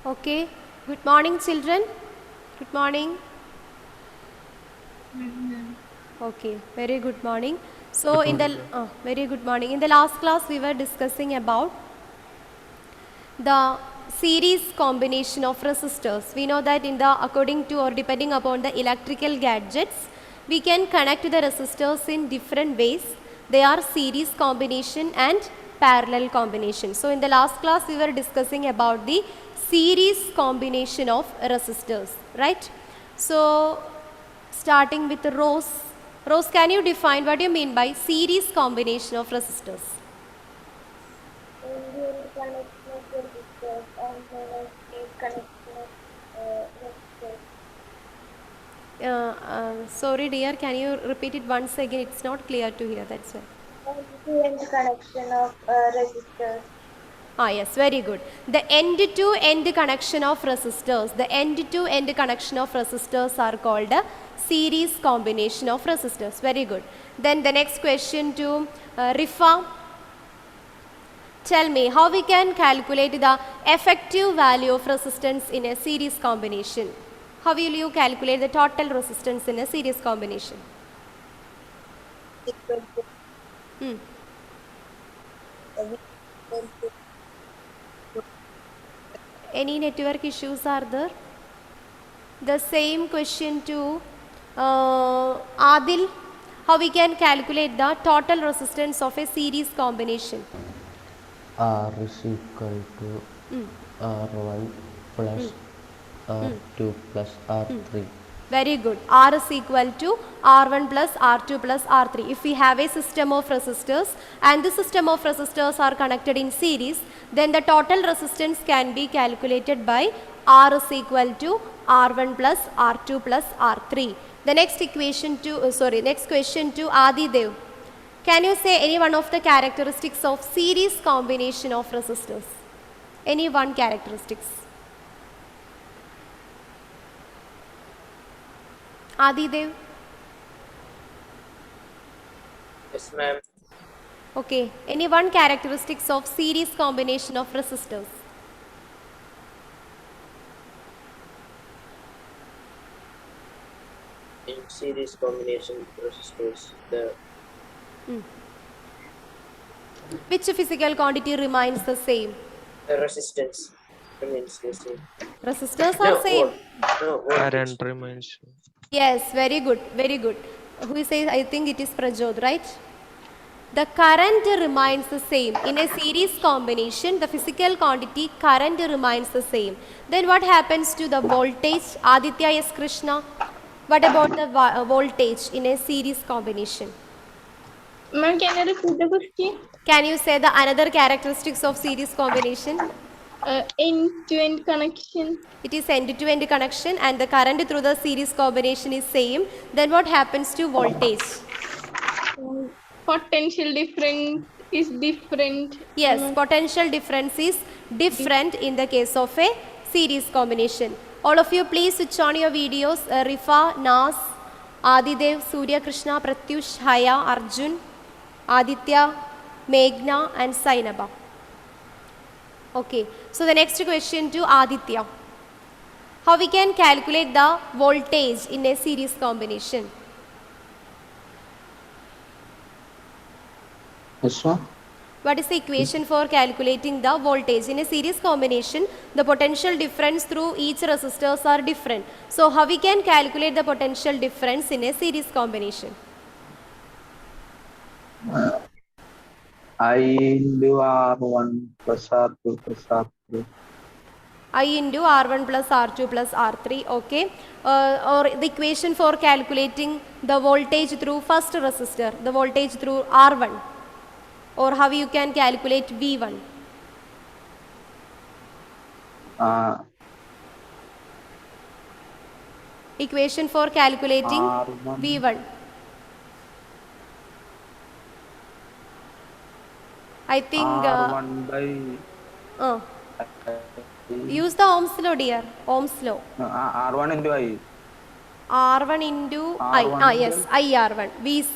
Okay. Good morning, children. Good morning. Okay. Very good morning. So, Good morning, ma'am. very good morning. In the last class, we were discussing about the series combination of resistors. We know that according to or depending upon the electrical gadgets, we can connect the resistors in different ways. They are series combination and parallel combination. So in the last class we were discussing about the series combination of resistors, right? So starting with Rose. Rose, can you define what you mean by series combination of resistors? During connection of resistors and series connection of resistors. Sorry dear, can you repeat it once again? It's not clear to hear, that's why. End-to-end connection of resistors. Ah yes, very good. The end-to-end connection of resistors, the end-to-end connection of resistors are called a series combination of resistors. Very good. Then the next question to Rifa. Tell me how we can calculate the effective value of resistance in a series combination. How will you calculate the total resistance in a series combination? Equal to Hmm. V equal to Any network issues are there? The same question to Adil. How we can calculate the total resistance of a series combination? R is equal to R1 plus R2 plus R3. Very good. R is equal to R1 plus R2 plus R3. If we have a system of resistors and the system of resistors are connected in series, then the total resistance can be calculated by R is equal to R1 plus R2 plus R3. The next equation to, next question to Adi Dev. Can you say any one of the characteristics of series combination of resistors? Any one characteristics? Adi Dev? Yes, ma'am. Okay. Any one characteristics of series combination of resistors? In series combination resistors, the Which physical quantity remains the same? resistance remains the same. Resistors are No, same. no voltage. Current remains. Yes, very good, very good. Who says? I think it is Prajod, right? The current remains the same. In a series combination, the physical quantity current remains the same. Then what happens to the voltage? Aditya S. Krishna. What about the voltage in a series combination? Ma'am, can you repeat the question? Can you say the another characteristics of series combination? End-to-end connection. It is end-to-end connection and the current through the series combination is same. Then what happens to voltage? Potential difference is different. Yes, potential difference is different in the case of a series combination. All of you please switch on your videos. Rifa, Nas, Adidev, Surya Krishna, Pratyush, Haya, Arjun, Aditya, Meghna and Sainaba. Okay, so the next question to Aditya. How we can calculate the voltage in a series combination? Yes, ma'am. What is the equation for calculating the voltage? In a series combination, the potential difference through each resistors are different. So how we can calculate the potential difference in a series combination? I into R1 plus R2 plus R3. I into R1 plus R2 plus R3, okay. Or the equation for calculating the voltage through first resistor, the voltage through R1. Or how you can calculate V1? Equation for calculating R1 V1. I think R1 by use the Ohm's law, dear. Ohm's law. R1 into I. R1 into I. R1 Yes, into IR1.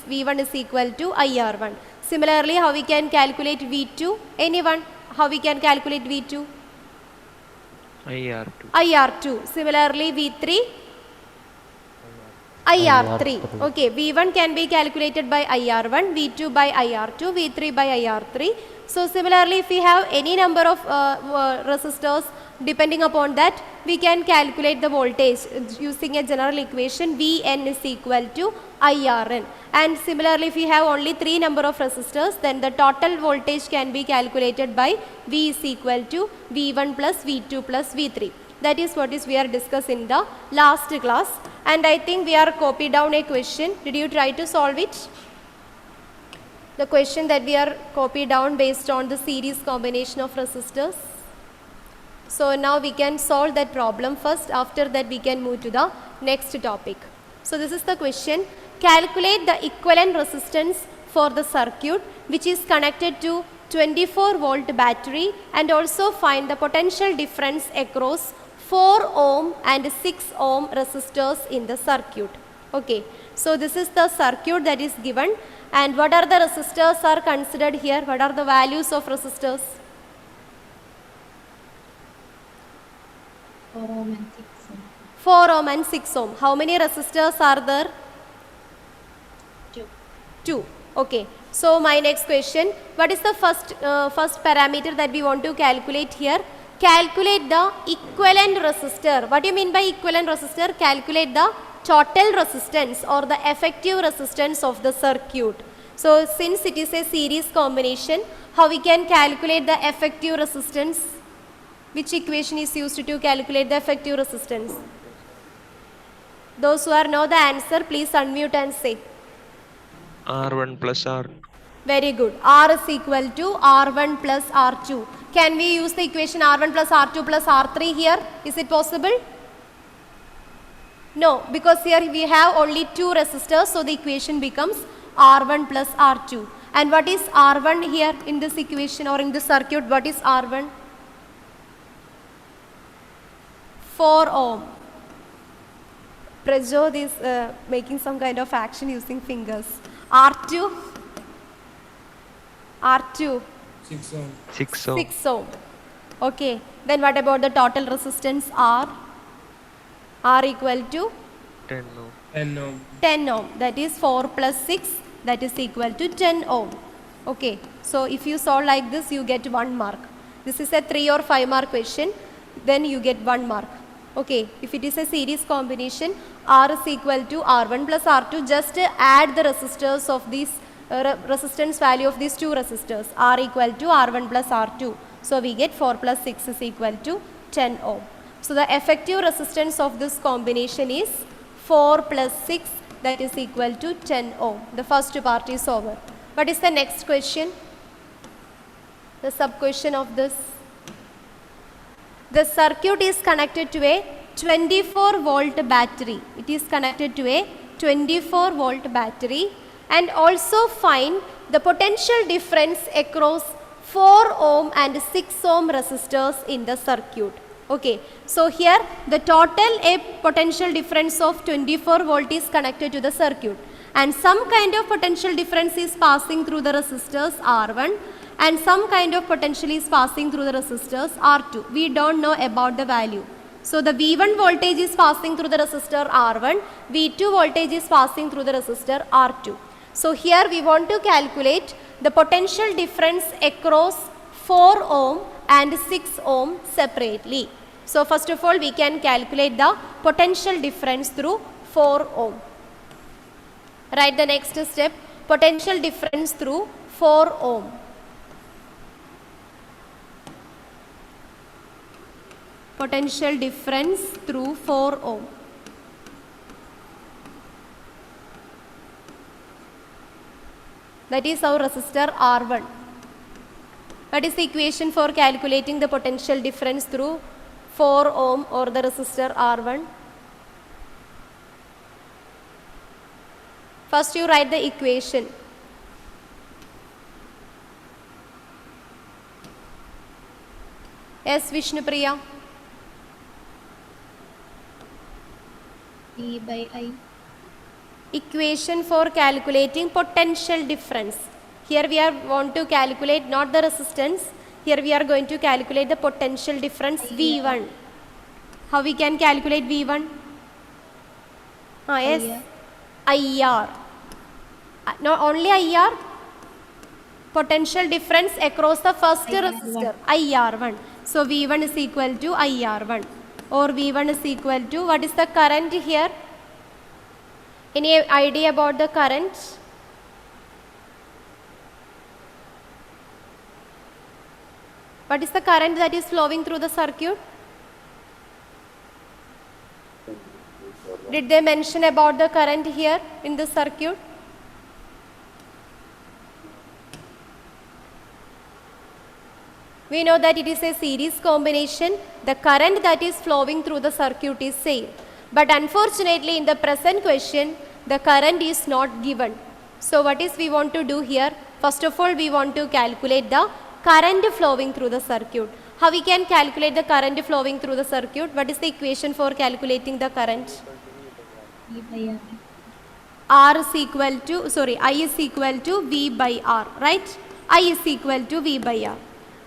V1 is equal to IR1. Similarly, how we can calculate V2? Anyone? How we can calculate V2? IR2. IR2. Similarly, V3, IR3. Okay, V1 can be calculated by IR1, V2 by IR2, V3 by IR3. So similarly, if we have any number of resistors, depending upon that, we can calculate the voltage using a general equation Vn is equal to IRn. And similarly, if we have only 3 number of resistors, then the total voltage can be calculated by V is equal to V1 plus V2 plus V3. That is what is we are discussing in the last class. And I think we are copied down a question. Did you try to solve it? The question that we are copied down based on the series combination of resistors. So now we can solve that problem first. After that we can move to the next topic. So this is the question. Calculate the equivalent resistance for the circuit which is connected to 24 volt battery and also find the potential difference across 4 ohm and 6 ohm resistors in the circuit. Okay, so this is the circuit that is given, and what are the resistors are considered here? What are the values of resistors? 4 ohm and 6 ohm. 4 ohm and 6 ohm. How many resistors are there? 2. 2. Okay. So my next question, what is the first parameter that we want to calculate here? Calculate the equivalent resistor. What do you mean by equivalent resistor? Calculate the total resistance or the effective resistance of the circuit. So since it is a series combination, how we can calculate the effective resistance? Which equation is used to calculate the effective resistance? Those who are know the answer, please unmute and say. R1 plus R. Very good. R is equal to R1 plus R2. Can we use the equation R1 plus R2 plus R3 here? Is it possible? No, because here we have only 2 resistors, so the equation becomes R1 plus R2. And what is R1 here in this equation or in this circuit? What is R1? 4 ohm. Prajod is making some kind of action using fingers. R2? R2? 6 ohm. 6 ohm. Okay. Then what about the total resistance R? R equal to? 10 ohm. 10 ohm. 10 ohm. That is 4 plus 6. That is equal to 10 ohm. Okay. So if you solve like this, you get 1 mark. This is a 3 or 5 mark question. Then you get 1 mark. Okay. If it is a series combination, R is equal to R1 plus R2. Just add the resistors of these resistance value of these 2 resistors. R equal to R1 plus R2. So we get 4 plus 6 is equal to 10 ohm. So the effective resistance of this combination is 4 plus 6, that is equal to 10 ohm. The first part is over. What is the next question? The sub question of this. The circuit is connected to a 24 volt battery. It is connected to a 24 volt battery, and also find the potential difference across 4 ohm and 6 ohm resistors in the circuit. Okay, so here the total potential difference of 24 volt is connected to the circuit, and some kind of potential difference is passing through the resistors R1, and some kind of potential is passing through the resistors R2. We don't know about the value. So the V1 voltage is passing through the resistor R1, V2 voltage is passing through the resistor R2. So here we want to calculate the potential difference across 4 ohm and 6 ohm separately. So first of all, we can calculate the potential difference through 4 ohm. Write the next step, potential difference through 4 ohm. Potential difference through 4 ohm. That is our resistor R1. What is the equation for calculating the potential difference through 4 ohm or the resistor R1? First you write the equation. Yes, Vishnupriya. V by I. Equation for calculating potential difference. Here we want to calculate not the resistance. Here we are going to calculate the potential difference V1. How we can calculate V1? Yes. IR. Not only IR, potential difference across the first resistor, IR1. So V1 is equal to IR1, or V1 is equal to, what is the current here? Any idea about the current? What is the current that is flowing through the circuit? Did they mention about the current here in the circuit? We know that it is a series combination. The current that is flowing through the circuit is same. But unfortunately in the present question, the current is not given. So what is we want to do here? First of all, we want to calculate the current flowing through the circuit. How we can calculate the current flowing through the circuit? What is the equation for calculating the current? V by R R. is equal to, sorry, I is equal to V by R, right? I is equal to V by R.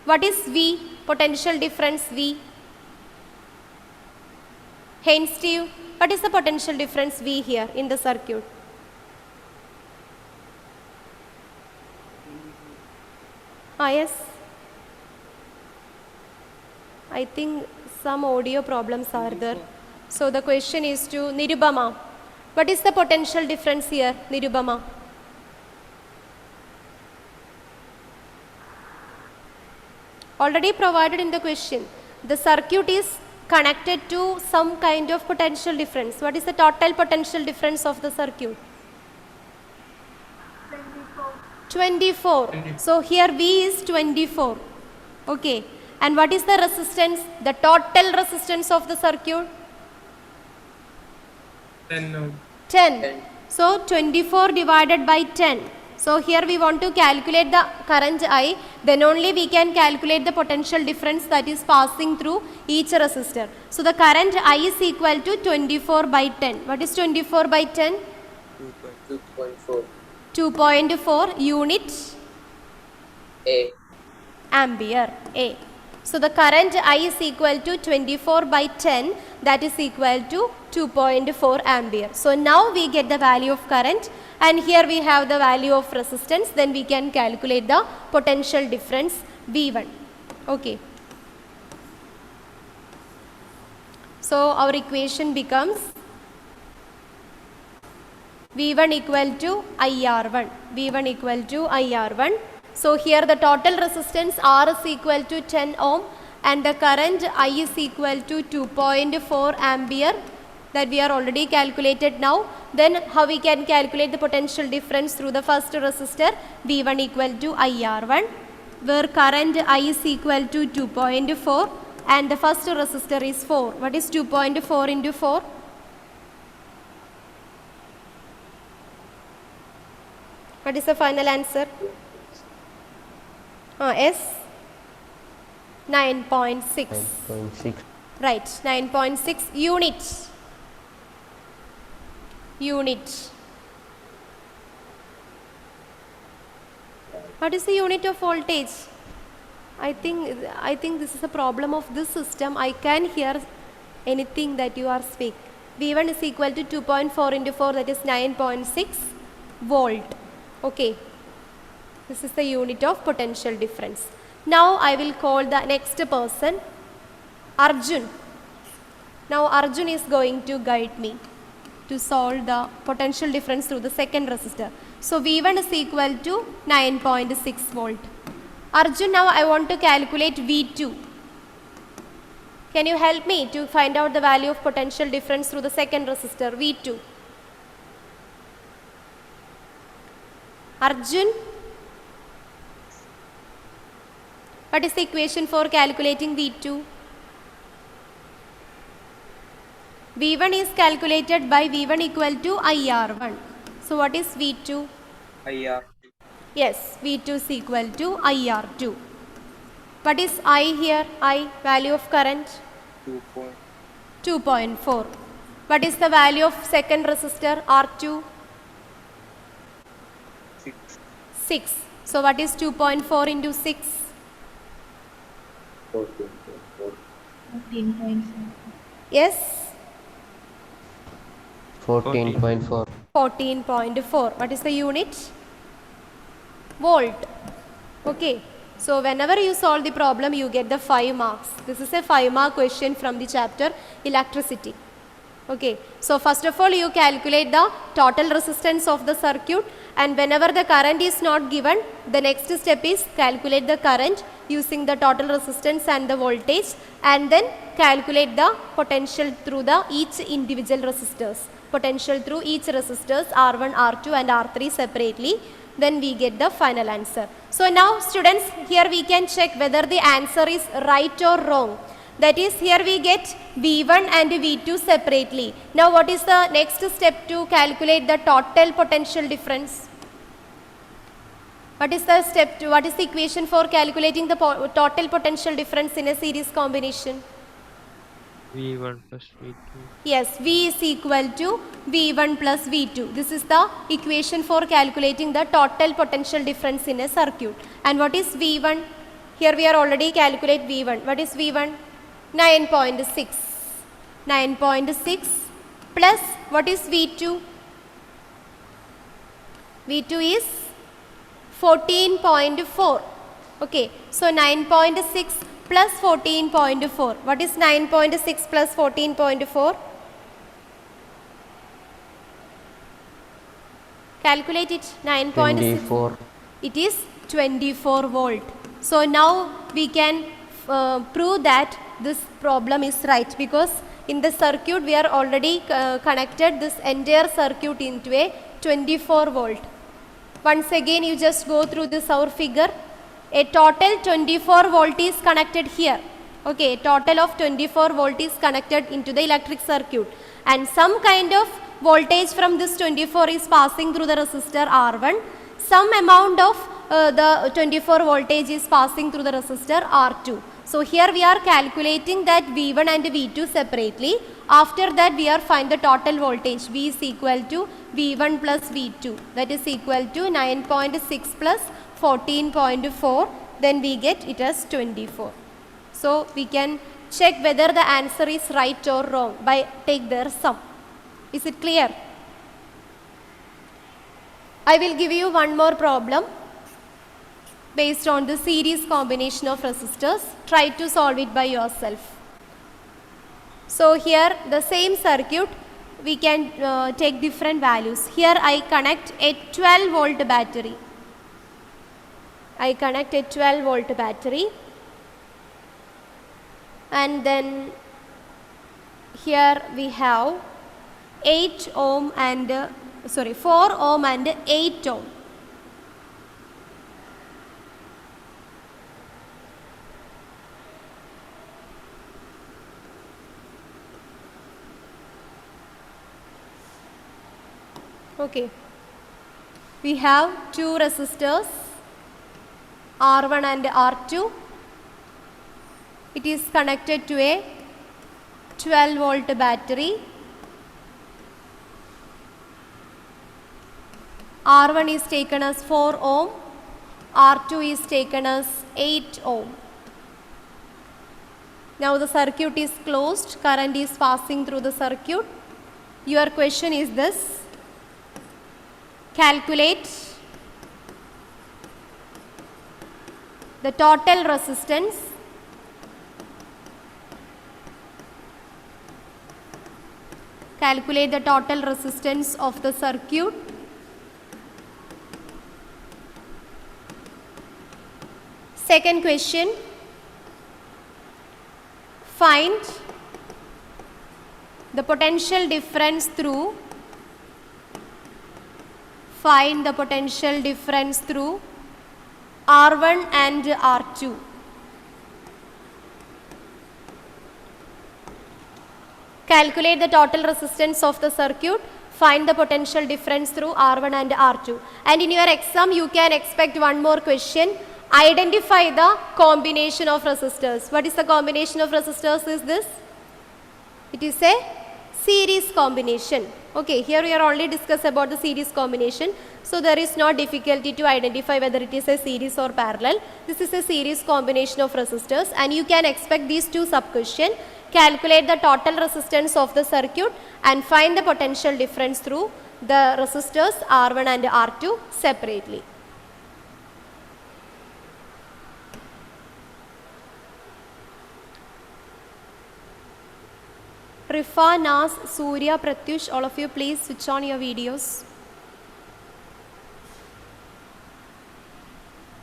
What is V? Potential difference V. Hence Steve, what is the potential difference V here in the circuit? Yes. I think some audio problems are there. So the question is to Nirubama. What is the potential difference here, Nirubama? Already provided in the question. The circuit is connected to some kind of potential difference. What is the total potential difference of the circuit? 24. So here V is 24. Okay. And what is the resistance? The total resistance of the circuit? 10. So 24 divided by 10. So here we want to calculate the current I, then only we can calculate the potential difference that is passing through each resistor. So the current I is equal to 24 by 10. What is 24 by 10? 2.4 2.4 unit A. ampere A. So the current I is equal to 24 by 10, that is equal to 2.4 ampere. So now we get the value of current, and here we have the value of resistance. Then we can calculate the potential difference V1. Okay. So our equation becomes V1 equal to IR1. V1 equal to IR1. So here the total resistance R is equal to 10 ohm and the current I is equal to 2.4 ampere, that we are already calculated now. Then how we can calculate the potential difference through the first resistor? V1 equal to IR1, where current I is equal to 2.4 and the first resistor is 4. What is 2.4 into 4? What is the final answer? S 9.6. 9.6. Right, 9.6 units. Unit. What is the unit of voltage? I think this is a problem of this system. I can hear anything that you are speaking. V1 is equal to 2.4 into 4, that is 9.6 volt. Okay. This is the unit of potential difference. Now I will call the next person, Arjun. Now Arjun is going to guide me to solve the potential difference through the second resistor. So V1 is equal to 9.6 volt. Arjun, now I want to calculate V2. Can you help me to find out the value of potential difference through the second resistor, V2? Arjun? What is the equation for calculating V2? V1 is calculated by V1 equal to IR1. So what is V2? IR. Yes, V2 is equal to IR2. What is I here? I, value of current? 2.4. What is the value of second resistor, R2? 6. So what is 2.4 into 6? 14.4. Yes, 14.4. 14.4. What is the unit? Volt. Okay. So whenever you solve the problem, you get the 5 marks. This is a 5-mark question from the chapter electricity. Okay. So first of all, you calculate the total resistance of the circuit, and whenever the current is not given, the next step is calculate the current using the total resistance and the voltage, and then calculate the potential through the each individual resistors. Potential through each resistors R1, R2 and R3 separately. Then we get the final answer. So now students, here we can check whether the answer is right or wrong. That is, here we get V1 and V2 separately. Now what is the next step to calculate the total potential difference? What is the step to, what is the equation for calculating the total potential difference in a series combination? V1 plus V2. Yes, V is equal to V1 plus V2. This is the equation for calculating the total potential difference in a circuit. And what is V1? Here we are already calculate V1. What is V1? 9.6. 9.6 plus what is V2? V2 is 14.4. Okay, so 9.6 plus 14.4. What is 9.6 plus 14.4? Calculate it. 9.6. 24. It is 24 volt. So now we can prove that this problem is right, because in the circuit we are already connected this entire circuit into a 24 volt. Once again you just go through this our figure. A total 24 volt is connected here. Okay, a total of 24 volt is connected into the electric circuit, and some kind of voltage from this 24 is passing through the resistor R1. Some amount of the 24 voltage is passing through the resistor R2. So here we are calculating that V1 and V2 separately. After that we are find the total voltage. V is equal to V1 plus V2. That is equal to 9.6 plus 14.4. Then we get it as 24. So we can check whether the answer is right or wrong by take their sum. Is it clear? I will give you one more problem based on the series combination of resistors. Try to solve it by yourself. So here the same circuit we can take different values. Here I connect a 12 volt battery. I connect a 12 volt battery, and then here we have 8 ohm and 4 ohm and 8 ohm. Okay, we have two resistors R1 and R2. It is connected to a 12 volt battery. R1 is taken as 4 ohm, R2 is taken as 8 ohm. Now the circuit is closed, current is passing through the circuit. Your question is this: calculate the total resistance of the circuit Second question, find the potential difference through R1 and R2. Calculate the total resistance of the circuit. Find the potential difference through R1 and R2. And in your exam, you can expect one more question. Identify the combination of resistors. What is the combination of resistors is this? It is a series combination. Okay, here we are already discussed about the series combination. So there is no difficulty to identify whether it is a series or parallel. This is a series combination of resistors, and you can expect these two sub-questions. calculate the total resistance of the circuit and find the potential difference through the resistors R1 and R2 separately. Rifa, Nas, Surya, Pratyush, all of you please switch on your videos.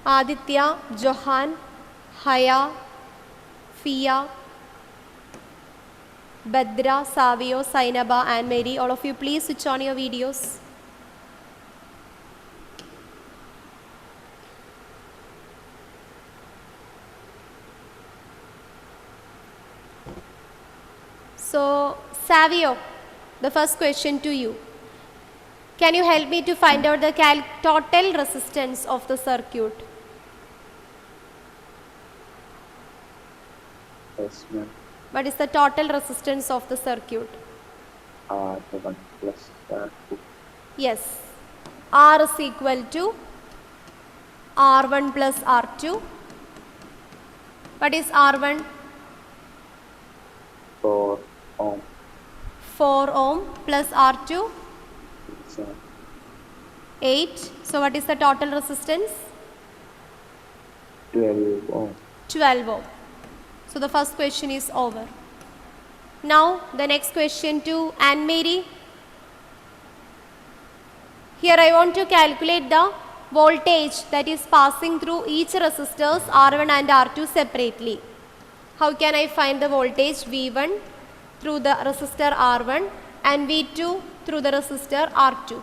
Aditya, Johan, Haya, Fia, Badra, Savio, Sainaba and Mary, all of you please switch on your videos. So, Savio, the first question to you. Can you help me to find out the total resistance of the circuit? Yes, ma'am. What is the total resistance of the circuit? R1 plus R2. Yes, R is equal to R1 plus R2. What is R1? 4 ohm. 4 ohm plus R2? So, 8. So what is the total resistance? 12 ohm. 12 ohm. So the first question is over. Now the next question to Anne Mary. Here I want to calculate the voltage that is passing through each resistors R1 and R2 separately. How can I find the voltage V1 through the resistor R1 and V2 through the resistor R2?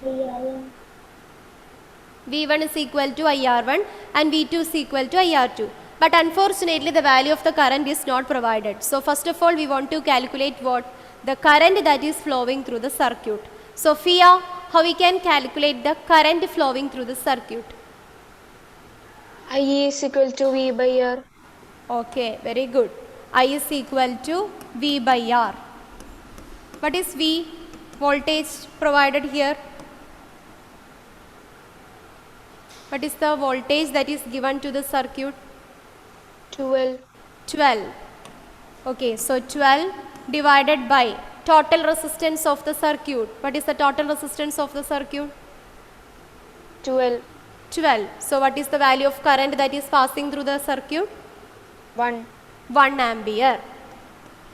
VIR. V1 is equal to IR1 and V2 is equal to IR2. But unfortunately the value of the current is not provided. So first of all we want to calculate what? The current that is flowing through the circuit. Sophia, how we can calculate the current flowing through the circuit? I is equal to V by R. Okay, very good. I is equal to V by R. What is V? Voltage provided here. What is the voltage that is given to the circuit? 12. 12. Okay, so 12 divided by total resistance of the circuit. What is the total resistance of the circuit? 12. 12. So what is the value of current that is passing through the circuit? 1. 1 ampere.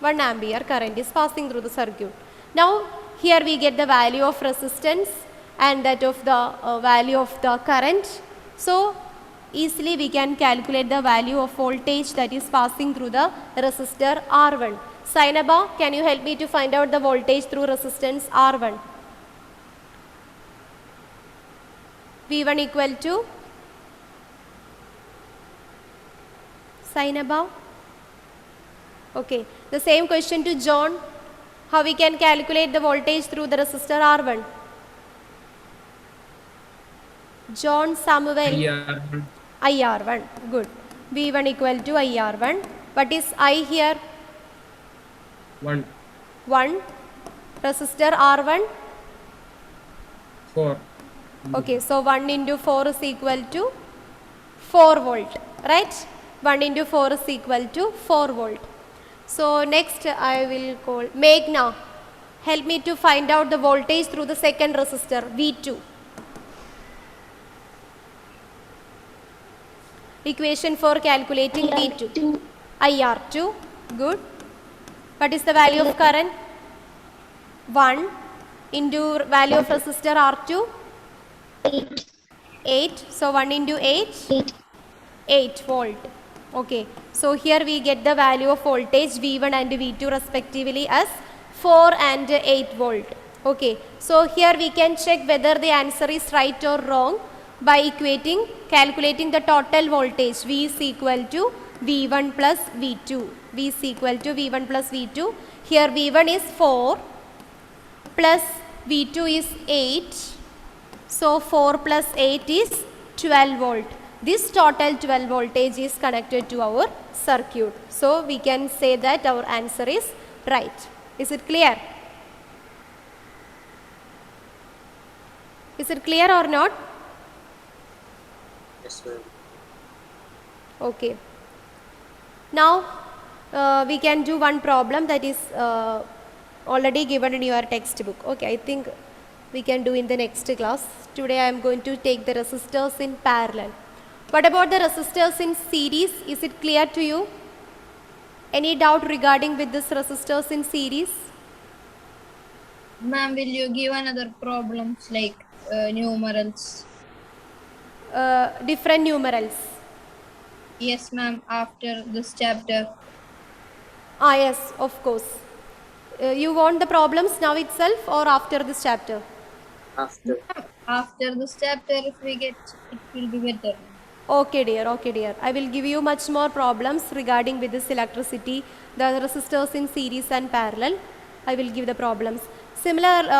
1 ampere current is passing through the circuit. Now here we get the value of resistance and that of the value of the current. So easily we can calculate the value of voltage that is passing through the resistor R1. Sainaba, can you help me to find out the voltage through resistance R1? V1 equal to Sainaba. Okay, the same question to John. How we can calculate the voltage through the resistor R1? John Samuel. IR1. IR1. Good. V1 equal to IR1. What is I here? 1. 1. Resistor R1. 4. Okay, so 1 into 4 is equal to 4 volt. Right? 1 into 4 is equal to 4 volt. So next I will call Meghna. Help me to find out the voltage through the second resistor V2. Equation for calculating V2. IR2. Good. What is the value of current? 1 into value of resistor R2? 8. 8. So 1 into 8? 8. 8 volt. Okay. So here we get the value of voltage V1 and V2 respectively as 4 and 8 volt. Okay. So here we can check whether the answer is right or wrong by calculating the total voltage. V is equal to V1 plus V2. V is equal to V1 plus V2. Here V1 is 4 plus V2 is 8. So 4 plus 8 is 12 volt. This total 12 voltage is connected to our circuit. So we can say that our answer is right. Is it clear? Is it clear or not? Yes, ma'am. Okay. Now we can do one problem that is already given in your textbook. Okay, I think we can do in the next class. Today I am going to take the resistors in parallel. What about the resistors in series? Is it clear to you? Any doubt regarding with this resistors in series? Ma'am, will you give another problems like numerals? Different numerals. Yes, ma'am, after this chapter. Ah, yes, of course. You want the problems now itself or after this chapter? After. After this chapter, if we get, it will be better. Okay dear, okay dear. I will give you much more problems regarding with this electricity, the resistors in series and parallel. I will give the problems. Similar